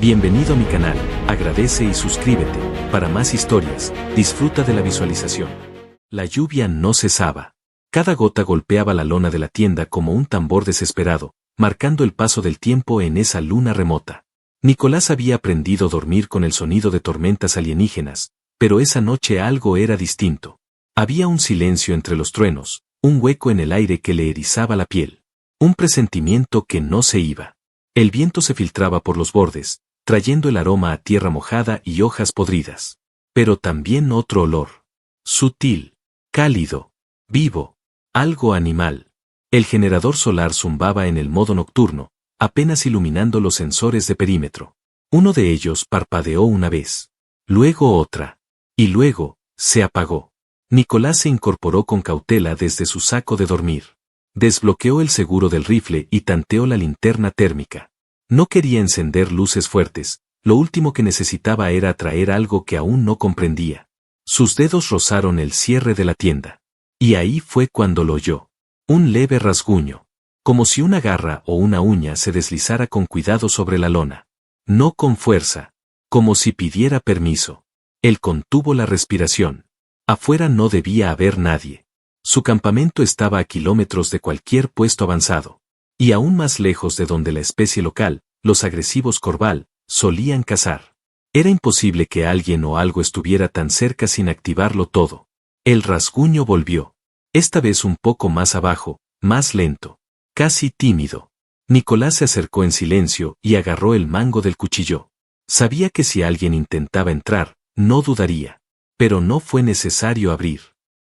Bienvenido a mi canal, agradece y suscríbete. Para más historias, disfruta de la visualización. La lluvia no cesaba. Cada gota golpeaba la lona de la tienda como un tambor desesperado, marcando el paso del tiempo en esa luna remota. Nicolás había aprendido a dormir con el sonido de tormentas alienígenas, pero esa noche algo era distinto. Había un silencio entre los truenos, un hueco en el aire que le erizaba la piel. Un presentimiento que no se iba. El viento se filtraba por los bordes, trayendo el aroma a tierra mojada y hojas podridas. Pero también otro olor. Sutil, cálido, vivo, algo animal. El generador solar zumbaba en el modo nocturno, apenas iluminando los sensores de perímetro. Uno de ellos parpadeó una vez. Luego otra. Y luego, se apagó. Nicolás se incorporó con cautela desde su saco de dormir. Desbloqueó el seguro del rifle y tanteó la linterna térmica. No quería encender luces fuertes, lo último que necesitaba era atraer algo que aún no comprendía. Sus dedos rozaron el cierre de la tienda. Y ahí fue cuando lo oyó. Un leve rasguño. Como si una garra o una uña se deslizara con cuidado sobre la lona. No con fuerza. Como si pidiera permiso. Él contuvo la respiración. Afuera no debía haber nadie. Su campamento estaba a kilómetros de cualquier puesto avanzado. Y aún más lejos de donde la especie local, los agresivos Corval, solían cazar. Era imposible que alguien o algo estuviera tan cerca sin activarlo todo. El rasguño volvió. Esta vez un poco más abajo, más lento. Casi tímido. Nicolás se acercó en silencio y agarró el mango del cuchillo. Sabía que si alguien intentaba entrar, no dudaría. Pero no fue necesario abrir.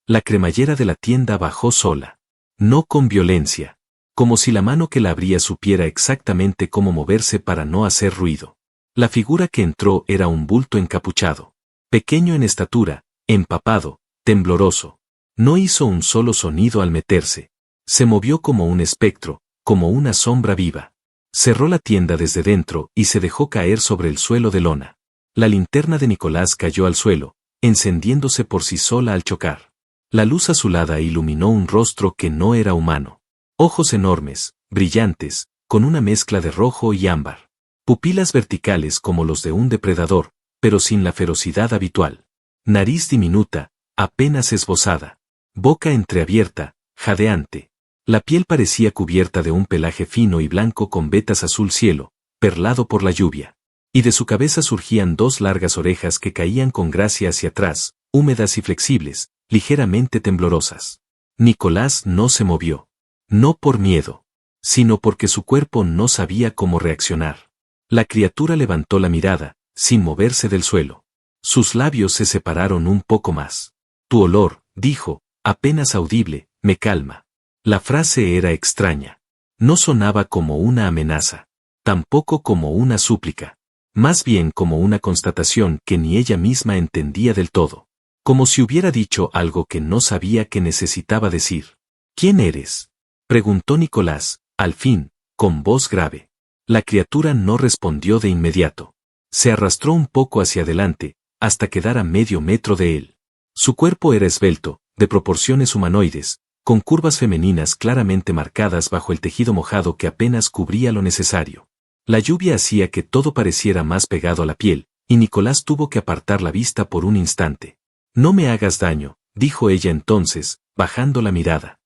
La cremallera de la tienda bajó sola. No con violencia. Como si la mano que la abría supiera exactamente cómo moverse para no hacer ruido. La figura que entró era un bulto encapuchado. Pequeño en estatura, empapado, tembloroso. No hizo un solo sonido al meterse. Se movió como un espectro, como una sombra viva. Cerró la tienda desde dentro y se dejó caer sobre el suelo de lona. La linterna de Nicolás cayó al suelo, encendiéndose por sí sola al chocar. La luz azulada iluminó un rostro que no era humano. Ojos enormes, brillantes, con una mezcla de rojo y ámbar. Pupilas verticales como los de un depredador, pero sin la ferocidad habitual. Nariz diminuta, apenas esbozada. Boca entreabierta, jadeante. La piel parecía cubierta de un pelaje fino y blanco con vetas azul cielo, perlado por la lluvia. Y de su cabeza surgían dos largas orejas que caían con gracia hacia atrás, húmedas y flexibles, ligeramente temblorosas. Nicolás no se movió. No por miedo, sino porque su cuerpo no sabía cómo reaccionar. La criatura levantó la mirada, sin moverse del suelo. Sus labios se separaron un poco más. Tu olor, dijo, apenas audible, me calma. La frase era extraña. No sonaba como una amenaza. Tampoco como una súplica. Más bien como una constatación que ni ella misma entendía del todo. Como si hubiera dicho algo que no sabía que necesitaba decir. ¿Quién eres?, preguntó Nicolás, al fin, con voz grave. La criatura no respondió de inmediato. Se arrastró un poco hacia adelante, hasta quedar a medio metro de él. Su cuerpo era esbelto, de proporciones humanoides, con curvas femeninas claramente marcadas bajo el tejido mojado que apenas cubría lo necesario. La lluvia hacía que todo pareciera más pegado a la piel, y Nicolás tuvo que apartar la vista por un instante. No me hagas daño, dijo ella entonces, bajando la mirada.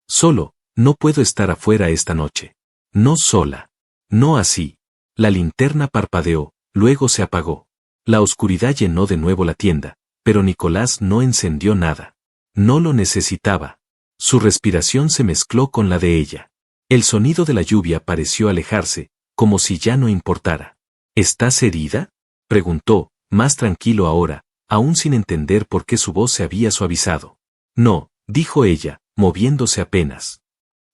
Solo, no puedo estar afuera esta noche. No sola. No así. La linterna parpadeó, luego se apagó. La oscuridad llenó de nuevo la tienda, pero Nicolás no encendió nada. No lo necesitaba. Su respiración se mezcló con la de ella. El sonido de la lluvia pareció alejarse, como si ya no importara. ¿Estás herida?, preguntó, más tranquilo ahora, aún sin entender por qué su voz se había suavizado. No, dijo ella, moviéndose apenas.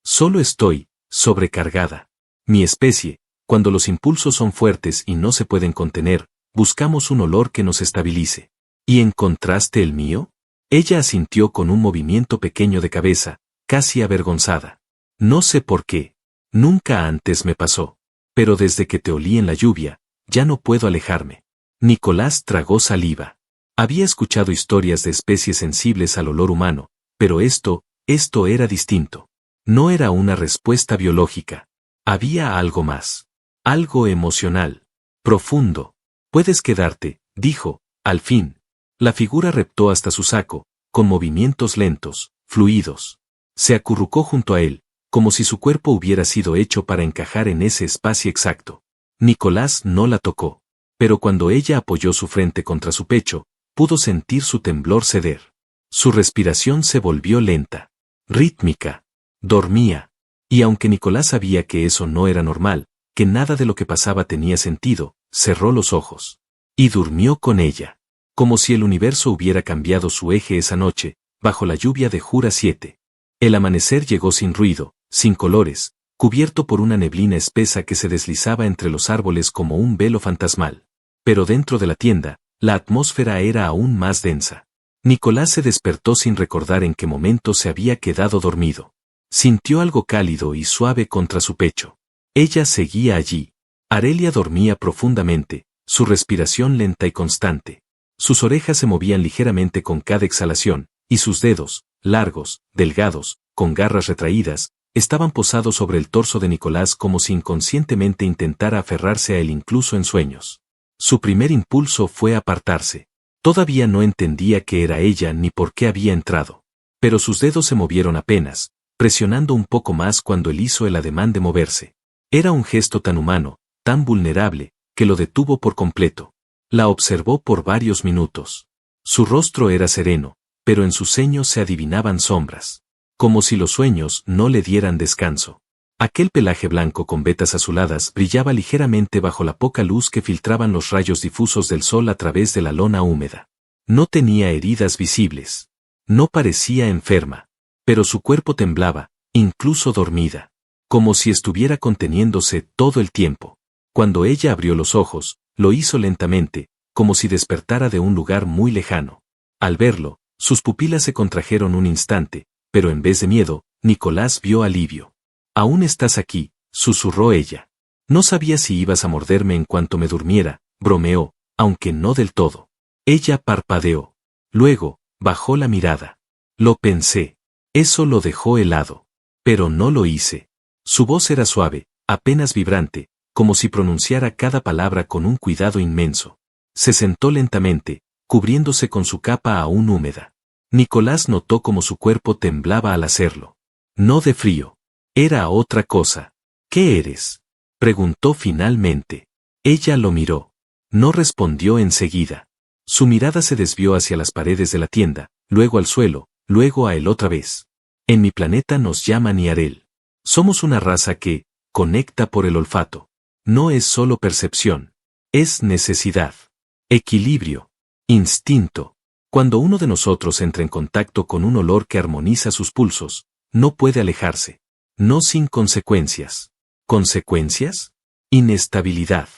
Solo estoy sobrecargada. Mi especie, cuando los impulsos son fuertes y no se pueden contener, buscamos un olor que nos estabilice. ¿Y encontraste el mío? Ella asintió con un movimiento pequeño de cabeza, casi avergonzada. No sé por qué. Nunca antes me pasó. Pero desde que te olí en la lluvia, ya no puedo alejarme. Nicolás tragó saliva. Había escuchado historias de especies sensibles al olor humano, pero esto era distinto. No era una respuesta biológica. Había algo más. Algo emocional. Profundo. Puedes quedarte, dijo, al fin. La figura reptó hasta su saco, con movimientos lentos, fluidos. Se acurrucó junto a él, como si su cuerpo hubiera sido hecho para encajar en ese espacio exacto. Nicolás no la tocó. Pero cuando ella apoyó su frente contra su pecho, pudo sentir su temblor ceder. Su respiración se volvió lenta, rítmica. Dormía. Y aunque Nicolás sabía que eso no era normal, que nada de lo que pasaba tenía sentido, cerró los ojos. Y durmió con ella. Como si el universo hubiera cambiado su eje esa noche, bajo la lluvia de Jura 7. El amanecer llegó sin ruido, sin colores, cubierto por una neblina espesa que se deslizaba entre los árboles como un velo fantasmal. Pero dentro de la tienda, la atmósfera era aún más densa. Nicolás se despertó sin recordar en qué momento se había quedado dormido. Sintió algo cálido y suave contra su pecho. Ella seguía allí. Arelia dormía profundamente, su respiración lenta y constante. Sus orejas se movían ligeramente con cada exhalación, y sus dedos, largos, delgados, con garras retraídas, estaban posados sobre el torso de Nicolás como si inconscientemente intentara aferrarse a él incluso en sueños. Su primer impulso fue apartarse. Todavía no entendía qué era ella ni por qué había entrado. Pero sus dedos se movieron apenas, presionando un poco más cuando él hizo el ademán de moverse. Era un gesto tan humano, tan vulnerable, que lo detuvo por completo. La observó por varios minutos. Su rostro era sereno, pero en sus ceños se adivinaban sombras. Como si los sueños no le dieran descanso. Aquel pelaje blanco con vetas azuladas brillaba ligeramente bajo la poca luz que filtraban los rayos difusos del sol a través de la lona húmeda. No tenía heridas visibles. No parecía enferma. Pero su cuerpo temblaba, incluso dormida. Como si estuviera conteniéndose todo el tiempo. Cuando ella abrió los ojos, lo hizo lentamente, como si despertara de un lugar muy lejano. Al verlo, sus pupilas se contrajeron un instante, pero en vez de miedo, Nicolás vio alivio. «Aún estás aquí», susurró ella. «No sabía si ibas a morderme en cuanto me durmiera», bromeó, aunque no del todo. Ella parpadeó. Luego, bajó la mirada. «Lo pensé». Eso lo dejó helado. Pero no lo hice. Su voz era suave, apenas vibrante, como si pronunciara cada palabra con un cuidado inmenso. Se sentó lentamente, cubriéndose con su capa aún húmeda. Nicolás notó cómo su cuerpo temblaba al hacerlo. No de frío. Era otra cosa. «¿Qué eres?», preguntó finalmente. Ella lo miró. No respondió enseguida. Su mirada se desvió hacia las paredes de la tienda, luego al suelo, luego a él otra vez. «En mi planeta nos llaman Yarel. Somos una raza que conecta por el olfato. No es solo percepción. Es necesidad. Equilibrio. Instinto. Cuando uno de nosotros entra en contacto con un olor que armoniza sus pulsos, no puede alejarse. No sin consecuencias. ¿Consecuencias? Inestabilidad.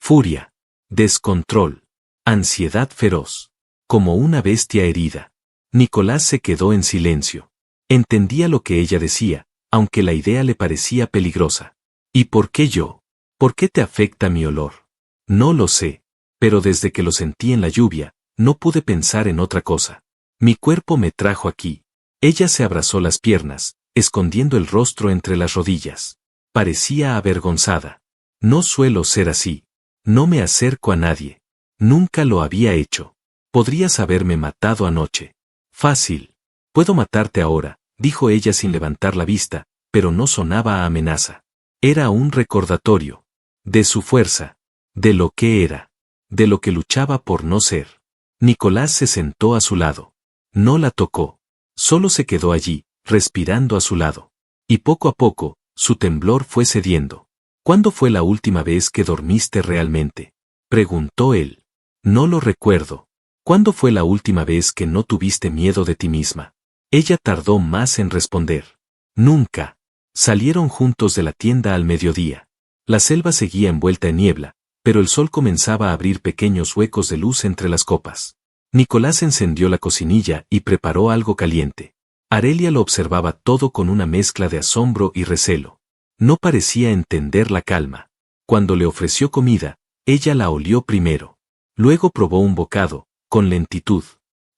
Furia. Descontrol. Ansiedad feroz. Como una bestia herida. Nicolás se quedó en silencio. Entendía lo que ella decía, aunque la idea le parecía peligrosa. ¿Y por qué yo? ¿Por qué te afecta mi olor? No lo sé. Pero desde que lo sentí en la lluvia, no pude pensar en otra cosa. Mi cuerpo me trajo aquí. Ella se abrazó las piernas, escondiendo el rostro entre las rodillas. Parecía avergonzada. No suelo ser así. No me acerco a nadie. Nunca lo había hecho. Podrías haberme matado anoche. Fácil. Puedo matarte ahora, dijo ella sin levantar la vista, pero no sonaba a amenaza. Era un recordatorio. De su fuerza. De lo que era. De lo que luchaba por no ser. Nicolás se sentó a su lado. No la tocó. Solo se quedó allí, respirando a su lado. Y poco a poco, su temblor fue cediendo. ¿Cuándo fue la última vez que dormiste realmente?, preguntó él. No lo recuerdo. ¿Cuándo fue la última vez que no tuviste miedo de ti misma? Ella tardó más en responder. Nunca. Salieron juntos de la tienda al mediodía. La selva seguía envuelta en niebla, pero el sol comenzaba a abrir pequeños huecos de luz entre las copas. Nicolás encendió la cocinilla y preparó algo caliente. Arelia lo observaba todo con una mezcla de asombro y recelo. No parecía entender la calma. Cuando le ofreció comida, ella la olió primero. Luego probó un bocado, con lentitud.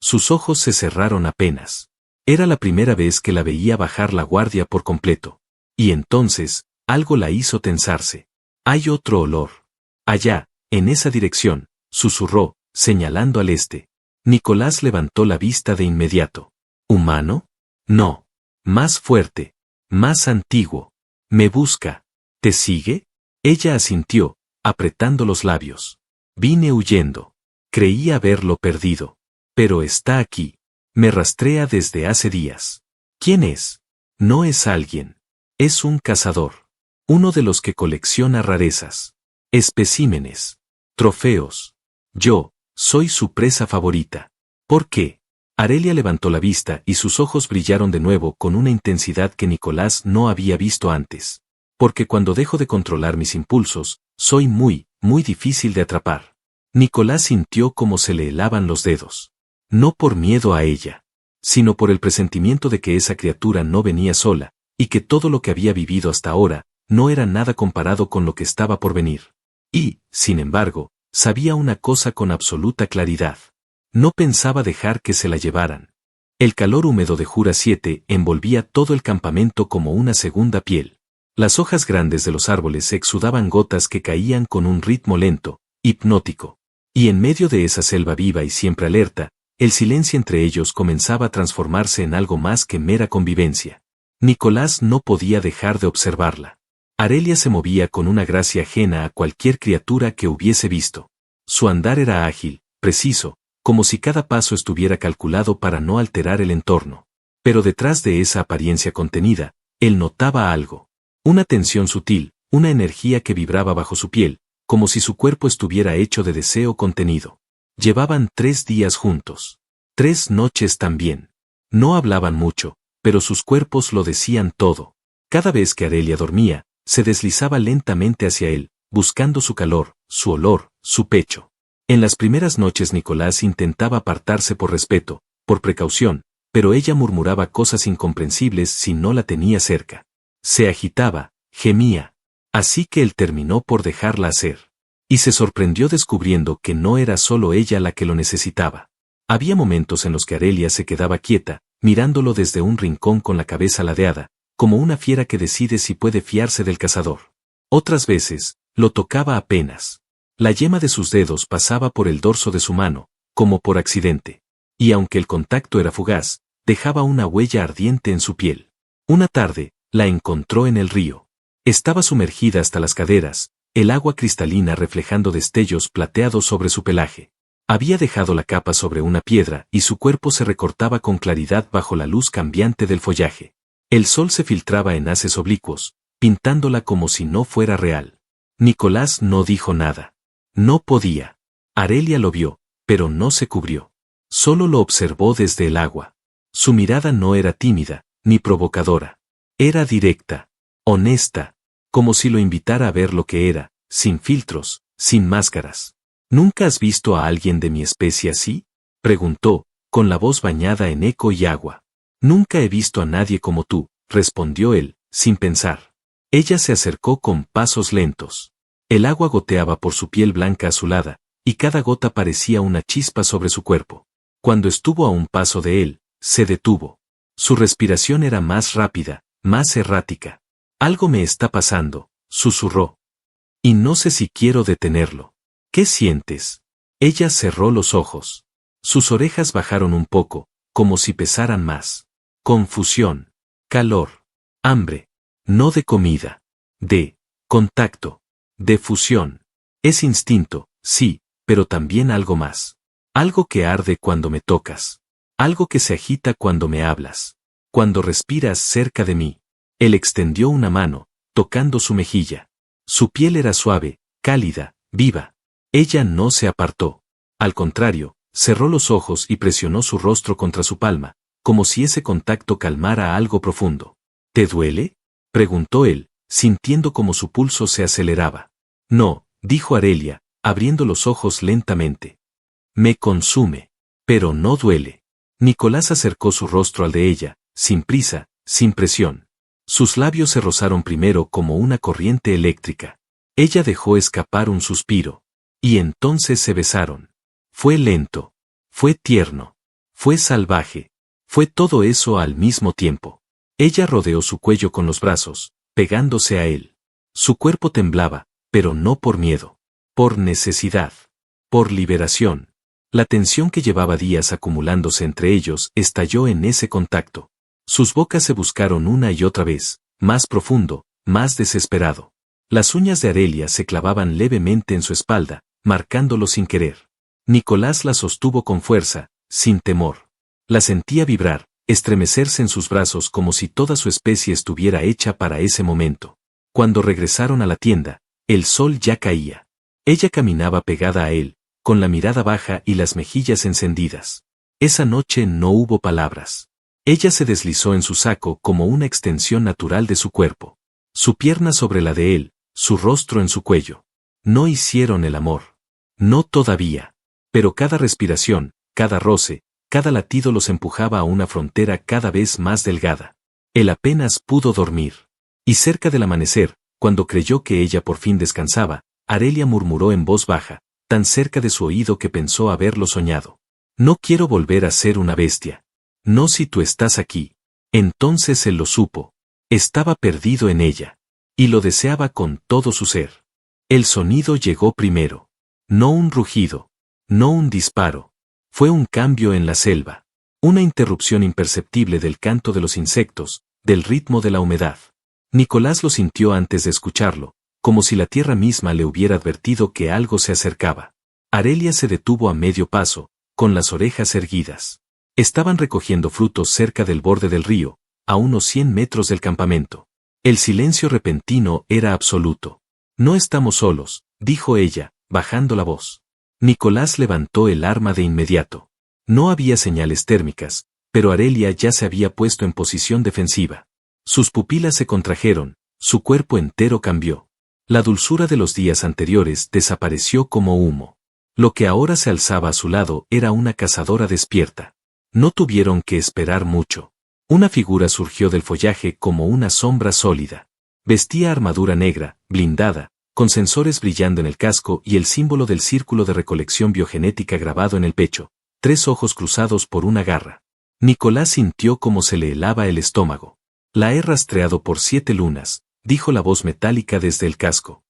Sus ojos se cerraron apenas. Era la primera vez que la veía bajar la guardia por completo. Y entonces, algo la hizo tensarse. Hay otro olor. Allá, en esa dirección, susurró, señalando al este. Nicolás levantó la vista de inmediato. ¿Humano? No. Más fuerte. Más antiguo. Me busca. ¿Te sigue? Ella asintió, apretando los labios. Vine huyendo. Creí haberlo perdido. Pero está aquí. Me rastrea desde hace días. ¿Quién es? No es alguien. Es un cazador. Uno de los que colecciona rarezas. Especímenes. Trofeos. Yo, soy su presa favorita. ¿Por qué? Arelia levantó la vista y sus ojos brillaron de nuevo con una intensidad que Nicolás no había visto antes. Porque cuando dejo de controlar mis impulsos, soy muy difícil de atrapar. Nicolás sintió como se le helaban los dedos. No por miedo a ella, sino por el presentimiento de que esa criatura no venía sola, y que todo lo que había vivido hasta ahora, no era nada comparado con lo que estaba por venir. Y, sin embargo, sabía una cosa con absoluta claridad. No pensaba dejar que se la llevaran. El calor húmedo de Jura 7 envolvía todo el campamento como una segunda piel. Las hojas grandes de los árboles exudaban gotas que caían con un ritmo lento, hipnótico. Y en medio de esa selva viva y siempre alerta, el silencio entre ellos comenzaba a transformarse en algo más que mera convivencia. Nicolás no podía dejar de observarla. Arelia se movía con una gracia ajena a cualquier criatura que hubiese visto. Su andar era ágil, preciso, como si cada paso estuviera calculado para no alterar el entorno. Pero detrás de esa apariencia contenida, él notaba algo. Una tensión sutil, una energía que vibraba bajo su piel, como si su cuerpo estuviera hecho de deseo contenido. Llevaban 3 días juntos. 3 noches también. No hablaban mucho, pero sus cuerpos lo decían todo. Cada vez que Arelia dormía, se deslizaba lentamente hacia él, buscando su calor, su olor, su pecho. En las primeras noches Nicolás intentaba apartarse por respeto, por precaución, pero ella murmuraba cosas incomprensibles si no la tenía cerca. Se agitaba, gemía. Así que él terminó por dejarla hacer. Y se sorprendió descubriendo que no era solo ella la que lo necesitaba. Había momentos en los que Arelia se quedaba quieta, mirándolo desde un rincón con la cabeza ladeada, como una fiera que decide si puede fiarse del cazador. Otras veces, lo tocaba apenas. La yema de sus dedos pasaba por el dorso de su mano, como por accidente. Y aunque el contacto era fugaz, dejaba una huella ardiente en su piel. Una tarde, la encontró en el río. Estaba sumergida hasta las caderas, el agua cristalina reflejando destellos plateados sobre su pelaje. Había dejado la capa sobre una piedra y su cuerpo se recortaba con claridad bajo la luz cambiante del follaje. El sol se filtraba en haces oblicuos, pintándola como si no fuera real. Nicolás no dijo nada. No podía. Arelia lo vio, pero no se cubrió. Solo lo observó desde el agua. Su mirada no era tímida, ni provocadora. Era directa, honesta, como si lo invitara a ver lo que era, sin filtros, sin máscaras. ¿Nunca has visto a alguien de mi especie así? Preguntó, con la voz bañada en eco y agua. Nunca he visto a nadie como tú, respondió él, sin pensar. Ella se acercó con pasos lentos. El agua goteaba por su piel blanca azulada, y cada gota parecía una chispa sobre su cuerpo. Cuando estuvo a un paso de él, se detuvo. Su respiración era más rápida, más errática. Algo me está pasando, susurró. Y no sé si quiero detenerlo. ¿Qué sientes? Ella cerró los ojos. Sus orejas bajaron un poco, como si pesaran más. Confusión. Calor. Hambre. No de comida. De contacto. De fusión. Es instinto, sí, pero también algo más. Algo que arde cuando me tocas. Algo que se agita cuando me hablas. Cuando respiras cerca de mí. Él extendió una mano, tocando su mejilla. Su piel era suave, cálida, viva. Ella no se apartó. Al contrario, cerró los ojos y presionó su rostro contra su palma, como si ese contacto calmara algo profundo. ¿Te duele?, preguntó él, sintiendo como su pulso se aceleraba. No, dijo Arelia, abriendo los ojos lentamente. Me consume. Pero no duele. Nicolás acercó su rostro al de ella, sin prisa, sin presión. Sus labios se rozaron primero como una corriente eléctrica. Ella dejó escapar un suspiro. Y entonces se besaron. Fue lento. Fue tierno. Fue salvaje. Fue todo eso al mismo tiempo. Ella rodeó su cuello con los brazos, pegándose a él. Su cuerpo temblaba, pero no por miedo. Por necesidad. Por liberación. La tensión que llevaba días acumulándose entre ellos estalló en ese contacto. Sus bocas se buscaron una y otra vez, más profundo, más desesperado. Las uñas de Arelia se clavaban levemente en su espalda, marcándolo sin querer. Nicolás la sostuvo con fuerza, sin temor. La sentía vibrar, estremecerse en sus brazos como si toda su especie estuviera hecha para ese momento. Cuando regresaron a la tienda, el sol ya caía. Ella caminaba pegada a él, con la mirada baja y las mejillas encendidas. Esa noche no hubo palabras. Ella se deslizó en su saco como una extensión natural de su cuerpo. Su pierna sobre la de él, su rostro en su cuello. No hicieron el amor. No todavía. Pero cada respiración, cada roce, cada latido los empujaba a una frontera cada vez más delgada. Él apenas pudo dormir. Y cerca del amanecer, cuando creyó que ella por fin descansaba, Arelia murmuró en voz baja, tan cerca de su oído que pensó haberlo soñado. No quiero volver a ser una bestia. No si tú estás aquí. Entonces él lo supo. Estaba perdido en ella. Y lo deseaba con todo su ser. El sonido llegó primero. No un rugido. No un disparo. Fue un cambio en la selva. Una interrupción imperceptible del canto de los insectos, del ritmo de la humedad. Nicolás lo sintió antes de escucharlo, como si la tierra misma le hubiera advertido que algo se acercaba. Arelia se detuvo a medio paso, con las orejas erguidas. Estaban recogiendo frutos cerca del borde del río, a unos 100 metros del campamento. El silencio repentino era absoluto. No estamos solos, dijo ella, bajando la voz. Nicolás levantó el arma de inmediato. No había señales térmicas, pero Arelia ya se había puesto en posición defensiva. Sus pupilas se contrajeron, su cuerpo entero cambió. La dulzura de los días anteriores desapareció como humo. Lo que ahora se alzaba a su lado era una cazadora despierta. No tuvieron que esperar mucho. Una figura surgió del follaje como una sombra sólida. Vestía armadura negra, blindada, con sensores brillando en el casco y el símbolo del círculo de recolección biogenética grabado en el pecho, 3 ojos cruzados por una garra. Nicolás sintió como se le helaba el estómago. La he rastreado por 7 lunas, dijo la voz metálica desde el casco.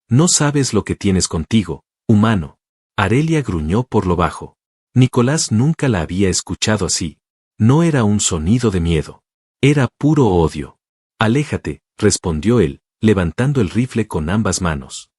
No sabes lo que tienes contigo, humano. Arelia gruñó por lo bajo. Nicolás nunca la había escuchado así. No era un sonido de miedo. Era puro odio. Aléjate, respondió él, levantando el rifle con ambas manos.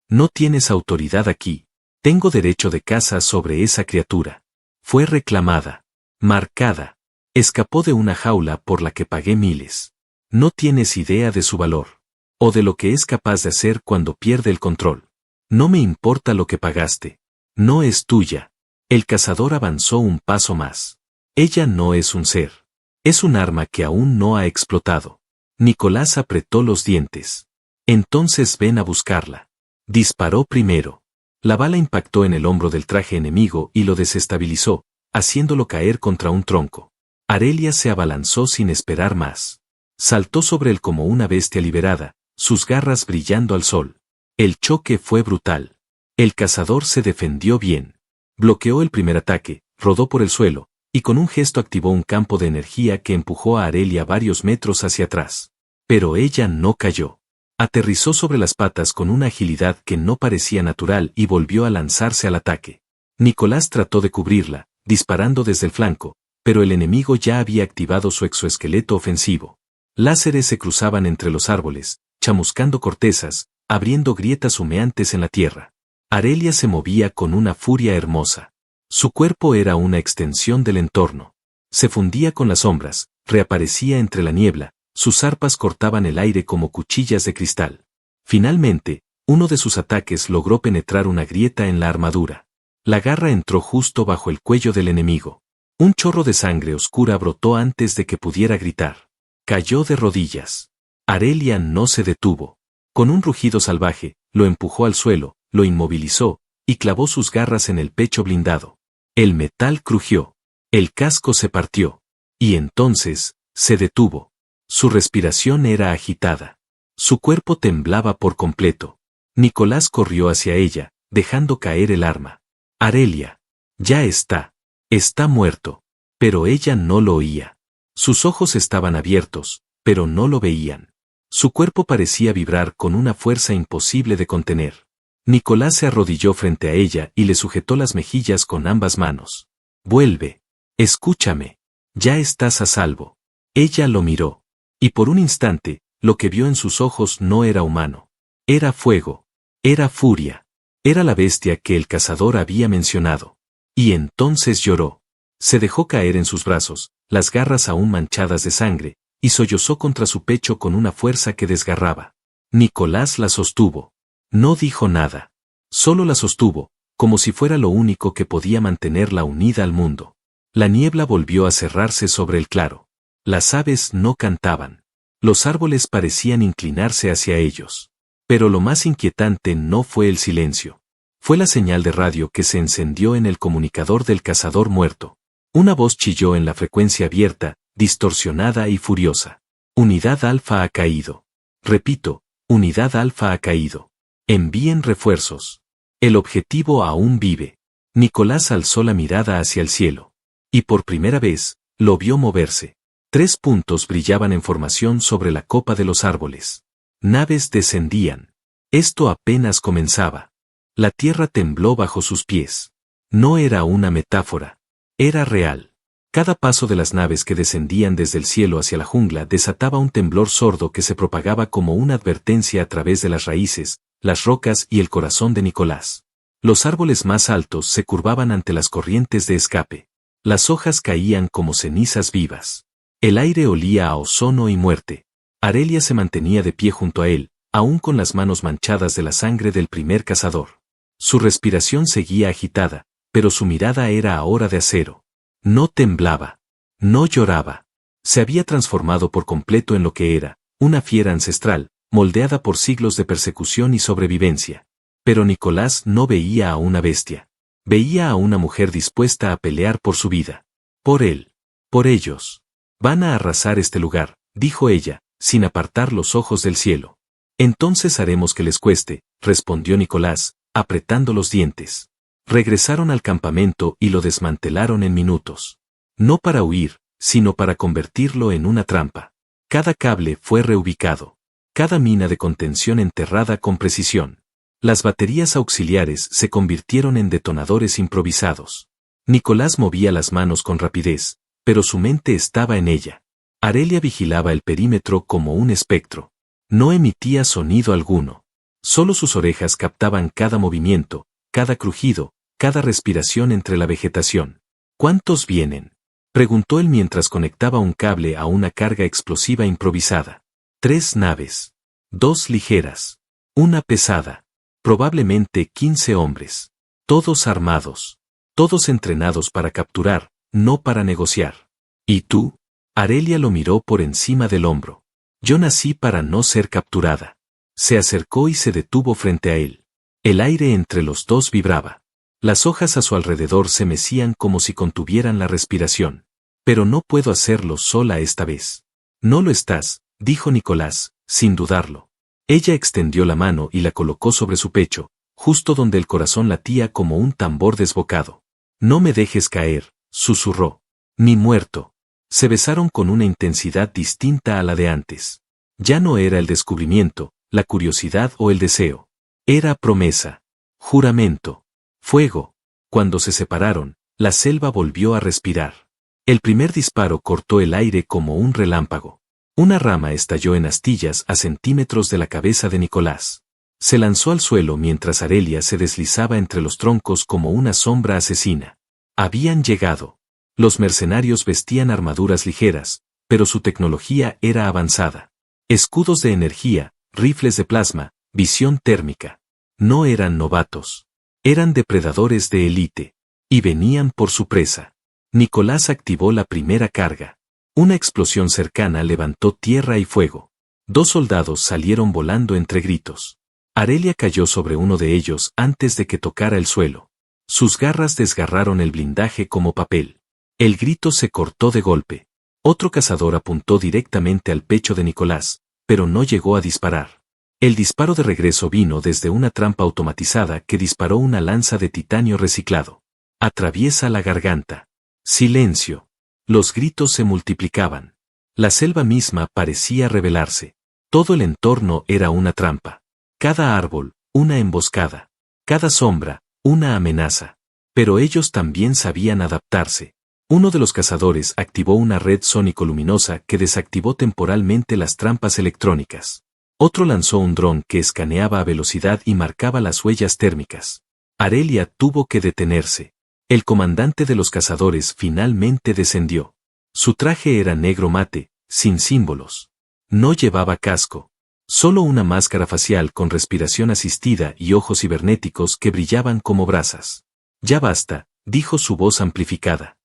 No tienes autoridad aquí. Tengo derecho de caza sobre esa criatura. Fue reclamada. Marcada. Escapó de una jaula por la que pagué miles. No tienes idea de su valor. O de lo que es capaz de hacer cuando pierde el control. No me importa lo que pagaste. No es tuya. El cazador avanzó un paso más. Ella no es un ser. Es un arma que aún no ha explotado. Nicolás apretó los dientes. Entonces ven a buscarla. Disparó primero. La bala impactó en el hombro del traje enemigo y lo desestabilizó, haciéndolo caer contra un tronco. Arelia se abalanzó sin esperar más. Saltó sobre él como una bestia liberada, sus garras brillando al sol. El choque fue brutal. El cazador se defendió bien. Bloqueó el primer ataque, rodó por el suelo, y con un gesto activó un campo de energía que empujó a Arelia varios metros hacia atrás. Pero ella no cayó. Aterrizó sobre las patas con una agilidad que no parecía natural y volvió a lanzarse al ataque. Nicolás trató de cubrirla, disparando desde el flanco, pero el enemigo ya había activado su exoesqueleto ofensivo. Láseres se cruzaban entre los árboles, chamuscando cortezas, abriendo grietas humeantes en la tierra. Arelia se movía con una furia hermosa. Su cuerpo era una extensión del entorno. Se fundía con las sombras, reaparecía entre la niebla, sus arpas cortaban el aire como cuchillas de cristal. Finalmente, uno de sus ataques logró penetrar una grieta en la armadura. La garra entró justo bajo el cuello del enemigo. Un chorro de sangre oscura brotó antes de que pudiera gritar. Cayó de rodillas. Arelia no se detuvo. Con un rugido salvaje, lo empujó al suelo, lo inmovilizó, y clavó sus garras en el pecho blindado. El metal crujió. El casco se partió. Y entonces, se detuvo. Su respiración era agitada. Su cuerpo temblaba por completo. Nicolás corrió hacia ella, dejando caer el arma. Arelia. Ya está. Está muerto. Pero ella no lo oía. Sus ojos estaban abiertos, pero no lo veían. Su cuerpo parecía vibrar con una fuerza imposible de contener. Nicolás se arrodilló frente a ella y le sujetó las mejillas con ambas manos. Vuelve. Escúchame. Ya estás a salvo. Ella lo miró. Y por un instante, lo que vio en sus ojos no era humano. Era fuego. Era furia. Era la bestia que el cazador había mencionado. Y entonces lloró. Se dejó caer en sus brazos, las garras aún manchadas de sangre, y sollozó contra su pecho con una fuerza que desgarraba. Nicolás la sostuvo. No dijo nada. Solo la sostuvo, como si fuera lo único que podía mantenerla unida al mundo. La niebla volvió a cerrarse sobre el claro. Las aves no cantaban. Los árboles parecían inclinarse hacia ellos. Pero lo más inquietante no fue el silencio. Fue la señal de radio que se encendió en el comunicador del cazador muerto. Una voz chilló en la frecuencia abierta, distorsionada y furiosa. Unidad Alfa ha caído. Repito, Unidad Alfa ha caído. Envíen refuerzos. El objetivo aún vive. Nicolás alzó la mirada hacia el cielo. Y por primera vez, lo vio moverse. 3 puntos brillaban en formación sobre la copa de los árboles. Naves descendían. Esto apenas comenzaba. La tierra tembló bajo sus pies. No era una metáfora. Era real. Cada paso de las naves que descendían desde el cielo hacia la jungla desataba un temblor sordo que se propagaba como una advertencia a través de las raíces, las rocas y el corazón de Nicolás. Los árboles más altos se curvaban ante las corrientes de escape. Las hojas caían como cenizas vivas. El aire olía a ozono y muerte. Arelia se mantenía de pie junto a él, aún con las manos manchadas de la sangre del primer cazador. Su respiración seguía agitada, pero su mirada era ahora de acero. No temblaba. No lloraba. Se había transformado por completo en lo que era, una fiera ancestral, moldeada por siglos de persecución y sobrevivencia. Pero Nicolás no veía a una bestia. Veía a una mujer dispuesta a pelear por su vida. Por él. Por ellos. Van a arrasar este lugar, dijo ella, sin apartar los ojos del cielo. Entonces haremos que les cueste, respondió Nicolás, apretando los dientes. Regresaron al campamento y lo desmantelaron en minutos. No para huir, sino para convertirlo en una trampa. Cada cable fue reubicado. Cada mina de contención enterrada con precisión. Las baterías auxiliares se convirtieron en detonadores improvisados. Nicolás movía las manos con rapidez, pero su mente estaba en ella. Arelia vigilaba el perímetro como un espectro. No emitía sonido alguno. Solo sus orejas captaban cada movimiento, cada crujido, cada respiración entre la vegetación. ¿Cuántos vienen?, preguntó él mientras conectaba un cable a una carga explosiva improvisada. 3 naves. 2 ligeras. 1 pesada. Probablemente 15 hombres. Todos armados. Todos entrenados para capturar, no para negociar. ¿Y tú? Arelia lo miró por encima del hombro. Yo nací para no ser capturada. Se acercó y se detuvo frente a él. El aire entre los dos vibraba. Las hojas a su alrededor se mecían como si contuvieran la respiración. Pero no puedo hacerlo sola esta vez. No lo estás, dijo Nicolás, sin dudarlo. Ella extendió la mano y la colocó sobre su pecho, justo donde el corazón latía como un tambor desbocado. No me dejes caer, susurró. Ni muerto. Se besaron con una intensidad distinta a la de antes. Ya no era el descubrimiento, la curiosidad o el deseo. Era promesa. Juramento. Fuego. Cuando se separaron, la selva volvió a respirar. El primer disparo cortó el aire como un relámpago. Una rama estalló en astillas a centímetros de la cabeza de Nicolás. Se lanzó al suelo mientras Arelia se deslizaba entre los troncos como una sombra asesina. Habían llegado. Los mercenarios vestían armaduras ligeras, pero su tecnología era avanzada. Escudos de energía, rifles de plasma, visión térmica. No eran novatos. Eran depredadores de élite. Y venían por su presa. Nicolás activó la primera carga. Una explosión cercana levantó tierra y fuego. 2 soldados salieron volando entre gritos. Arelia cayó sobre uno de ellos antes de que tocara el suelo. Sus garras desgarraron el blindaje como papel. El grito se cortó de golpe. Otro cazador apuntó directamente al pecho de Nicolás, pero no llegó a disparar. El disparo de regreso vino desde una trampa automatizada que disparó una lanza de titanio reciclado. Atraviesa la garganta. Silencio. Los gritos se multiplicaban. La selva misma parecía rebelarse. Todo el entorno era una trampa. Cada árbol, una emboscada. Cada sombra, una amenaza. Pero ellos también sabían adaptarse. Uno de los cazadores activó una red sónico-luminosa que desactivó temporalmente las trampas electrónicas. Otro lanzó un dron que escaneaba a velocidad y marcaba las huellas térmicas. Arelia tuvo que detenerse. El comandante de los cazadores finalmente descendió. Su traje era negro mate, sin símbolos. No llevaba casco. Solo una máscara facial con respiración asistida y ojos cibernéticos que brillaban como brasas. Ya basta, dijo su voz amplificada.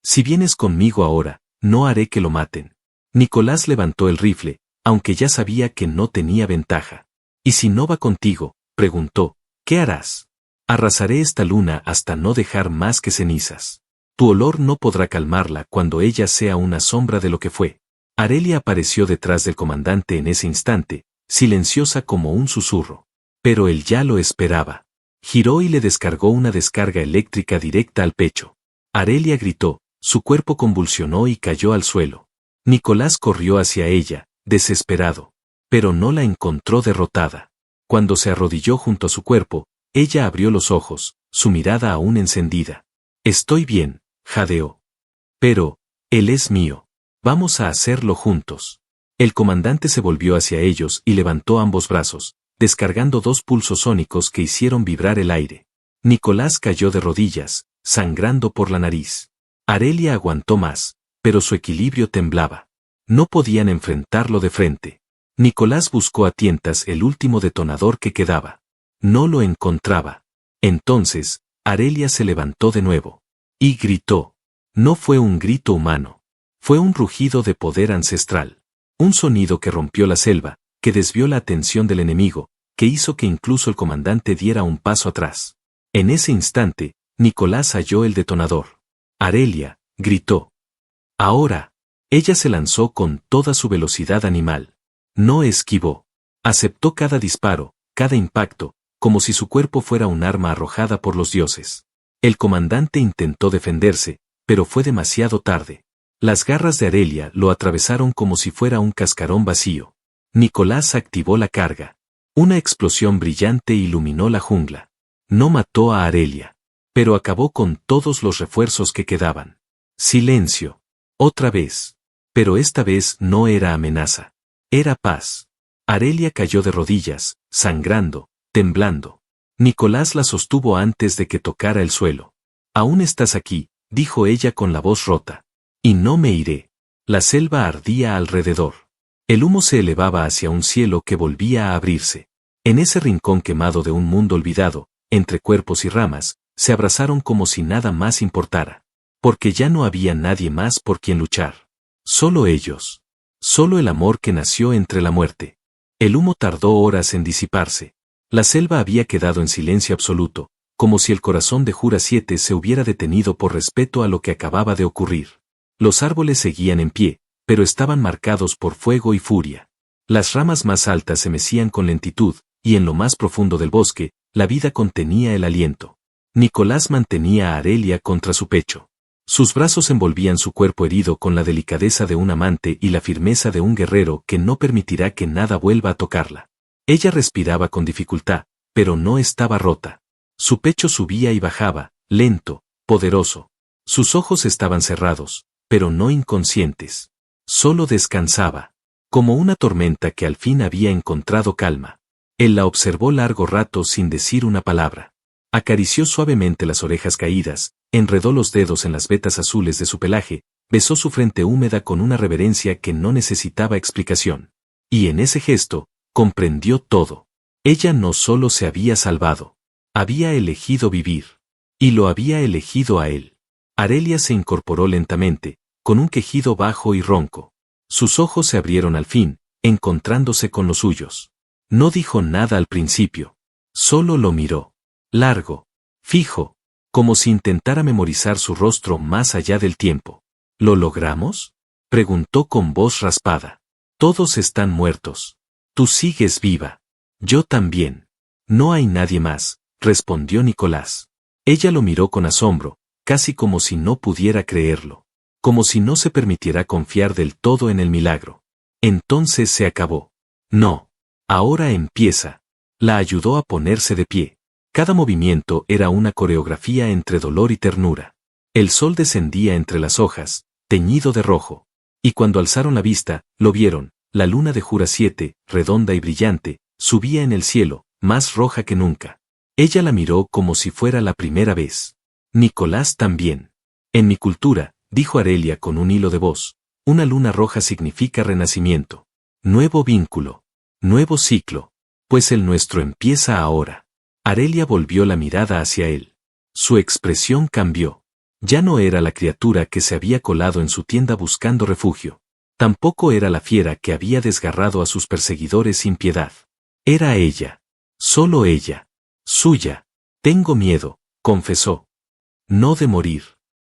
Si vienes conmigo ahora, no haré que lo maten. Nicolás levantó el rifle, aunque ya sabía que no tenía ventaja. ¿Y si no va contigo?, preguntó, ¿qué harás? Arrasaré esta luna hasta no dejar más que cenizas. Tu olor no podrá calmarla cuando ella sea una sombra de lo que fue. Arelia apareció detrás del comandante en ese instante, silenciosa como un susurro. Pero él ya lo esperaba. Giró y le descargó una descarga eléctrica directa al pecho. Arelia gritó, su cuerpo convulsionó y cayó al suelo. Nicolás corrió hacia ella, desesperado. Pero no la encontró derrotada. Cuando se arrodilló junto a su cuerpo, ella abrió los ojos, su mirada aún encendida. Estoy bien, jadeó. Pero, él es mío. Vamos a hacerlo juntos. El comandante se volvió hacia ellos y levantó ambos brazos, descargando 2 pulsos sónicos que hicieron vibrar el aire. Nicolás cayó de rodillas, sangrando por la nariz. Arelia aguantó más, pero su equilibrio temblaba. No podían enfrentarlo de frente. Nicolás buscó a tientas el último detonador que quedaba. No lo encontraba. Entonces, Arelia se levantó de nuevo. Y gritó. No fue un grito humano. Fue un rugido de poder ancestral. Un sonido que rompió la selva, que desvió la atención del enemigo, que hizo que incluso el comandante diera un paso atrás. En ese instante, Nicolás halló el detonador. Arelia, gritó. Ahora. Ella se lanzó con toda su velocidad animal. No esquivó. Aceptó cada disparo, cada impacto, como si su cuerpo fuera un arma arrojada por los dioses. El comandante intentó defenderse, pero fue demasiado tarde. Las garras de Arelia lo atravesaron como si fuera un cascarón vacío. Nicolás activó la carga. Una explosión brillante iluminó la jungla. No mató a Arelia, pero acabó con todos los refuerzos que quedaban. Silencio. Otra vez. Pero esta vez no era amenaza. Era paz. Arelia cayó de rodillas, sangrando, temblando. Nicolás la sostuvo antes de que tocara el suelo. Aún estás aquí, dijo ella con la voz rota. Y no me iré. La selva ardía alrededor. El humo se elevaba hacia un cielo que volvía a abrirse. En ese rincón quemado de un mundo olvidado, entre cuerpos y ramas, se abrazaron como si nada más importara. Porque ya no había nadie más por quien luchar. Solo ellos. Solo el amor que nació entre la muerte. El humo tardó horas en disiparse. La selva había quedado en silencio absoluto, como si el corazón de Jura 7 se hubiera detenido por respeto a lo que acababa de ocurrir. Los árboles seguían en pie, pero estaban marcados por fuego y furia. Las ramas más altas se mecían con lentitud, y en lo más profundo del bosque, la vida contenía el aliento. Nicolás mantenía a Arelia contra su pecho. Sus brazos envolvían su cuerpo herido con la delicadeza de un amante y la firmeza de un guerrero que no permitirá que nada vuelva a tocarla. Ella respiraba con dificultad, pero no estaba rota. Su pecho subía y bajaba, lento, poderoso. Sus ojos estaban cerrados, pero no inconscientes. Solo descansaba. Como una tormenta que al fin había encontrado calma. Él la observó largo rato sin decir una palabra. Acarició suavemente las orejas caídas, enredó los dedos en las vetas azules de su pelaje, besó su frente húmeda con una reverencia que no necesitaba explicación. Y en ese gesto, comprendió todo. Ella no solo se había salvado. Había elegido vivir. Y lo había elegido a él. Arelia se incorporó lentamente, con un quejido bajo y ronco. Sus ojos se abrieron al fin, encontrándose con los suyos. No dijo nada al principio. Solo lo miró. Largo. Fijo. Como si intentara memorizar su rostro más allá del tiempo. ¿Lo logramos?, preguntó con voz raspada. Todos están muertos. Tú sigues viva. Yo también. No hay nadie más, respondió Nicolás. Ella lo miró con asombro, casi como si no pudiera creerlo. Como si no se permitiera confiar del todo en el milagro. Entonces se acabó. No. Ahora empieza. La ayudó a ponerse de pie. Cada movimiento era una coreografía entre dolor y ternura. El sol descendía entre las hojas, teñido de rojo. Y cuando alzaron la vista, lo vieron, la luna de Jura 7, redonda y brillante, subía en el cielo, más roja que nunca. Ella la miró como si fuera la primera vez. Nicolás también. En mi cultura, dijo Arelia con un hilo de voz, una luna roja significa renacimiento. Nuevo vínculo. Nuevo ciclo. Pues el nuestro empieza ahora. Arelia volvió la mirada hacia él. Su expresión cambió. Ya no era la criatura que se había colado en su tienda buscando refugio. Tampoco era la fiera que había desgarrado a sus perseguidores sin piedad. Era ella. Solo ella. Suya. Tengo miedo, confesó. No de morir.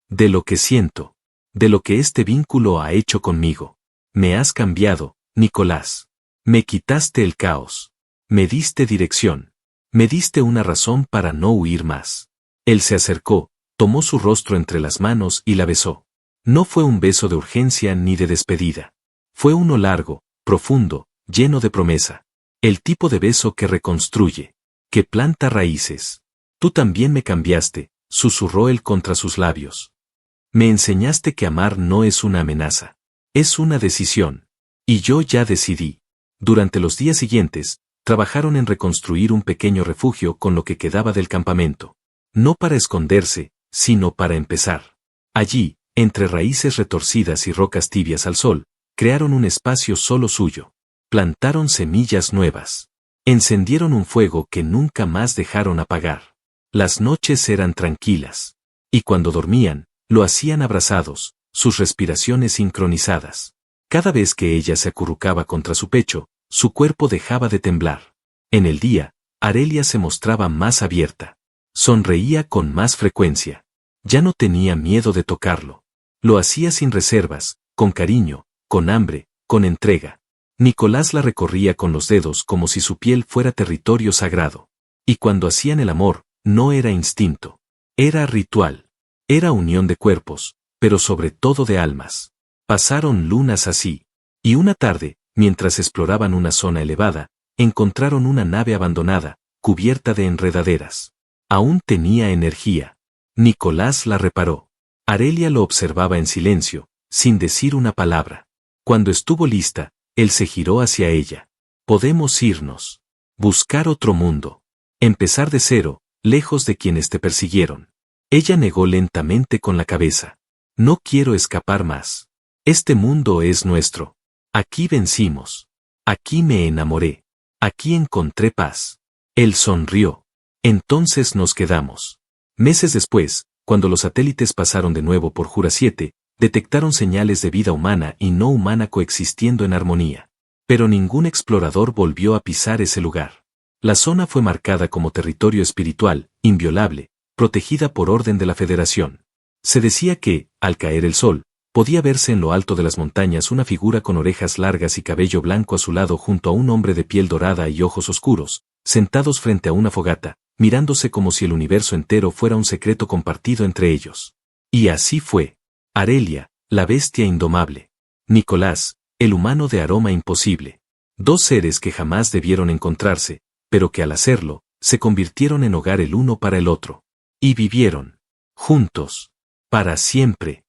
De lo que siento. De lo que este vínculo ha hecho conmigo. Me has cambiado, Nicolás. Me quitaste el caos. Me diste dirección. Me diste una razón para no huir más. Él se acercó, tomó su rostro entre las manos y la besó. No fue un beso de urgencia ni de despedida. Fue uno largo, profundo, lleno de promesa. El tipo de beso que reconstruye, que planta raíces. Tú también me cambiaste, susurró él contra sus labios. Me enseñaste que amar no es una amenaza. Es una decisión. Y yo ya decidí. Durante los días siguientes, trabajaron en reconstruir un pequeño refugio con lo que quedaba del campamento. No para esconderse, sino para empezar. Allí, entre raíces retorcidas y rocas tibias al sol, crearon un espacio solo suyo. Plantaron semillas nuevas. Encendieron un fuego que nunca más dejaron apagar. Las noches eran tranquilas. Y cuando dormían, lo hacían abrazados, sus respiraciones sincronizadas. Cada vez que ella se acurrucaba contra su pecho, su cuerpo dejaba de temblar. En el día, Arelia se mostraba más abierta. Sonreía con más frecuencia. Ya no tenía miedo de tocarlo. Lo hacía sin reservas, con cariño, con hambre, con entrega. Nicolás la recorría con los dedos como si su piel fuera territorio sagrado. Y cuando hacían el amor, no era instinto. Era ritual. Era unión de cuerpos, pero sobre todo de almas. Pasaron lunas así. Y una tarde, mientras exploraban una zona elevada, encontraron una nave abandonada, cubierta de enredaderas. Aún tenía energía. Nicolás la reparó. Arelia lo observaba en silencio, sin decir una palabra. Cuando estuvo lista, él se giró hacia ella. Podemos irnos. Buscar otro mundo. Empezar de cero, lejos de quienes te persiguieron. Ella negó lentamente con la cabeza. No quiero escapar más. Este mundo es nuestro. Aquí vencimos. Aquí me enamoré. Aquí encontré paz. Él sonrió. Entonces nos quedamos. Meses después, cuando los satélites pasaron de nuevo por Jura 7, detectaron señales de vida humana y no humana coexistiendo en armonía. Pero ningún explorador volvió a pisar ese lugar. La zona fue marcada como territorio espiritual, inviolable, protegida por orden de la Federación. Se decía que, al caer el sol, podía verse en lo alto de las montañas una figura con orejas largas y cabello blanco azulado junto a un hombre de piel dorada y ojos oscuros, sentados frente a una fogata, mirándose como si el universo entero fuera un secreto compartido entre ellos. Y así fue. Arelia, la bestia indomable. Nicolás, el humano de aroma imposible. Dos seres que jamás debieron encontrarse, pero que al hacerlo, se convirtieron en hogar el uno para el otro. Y vivieron. Juntos. Para siempre.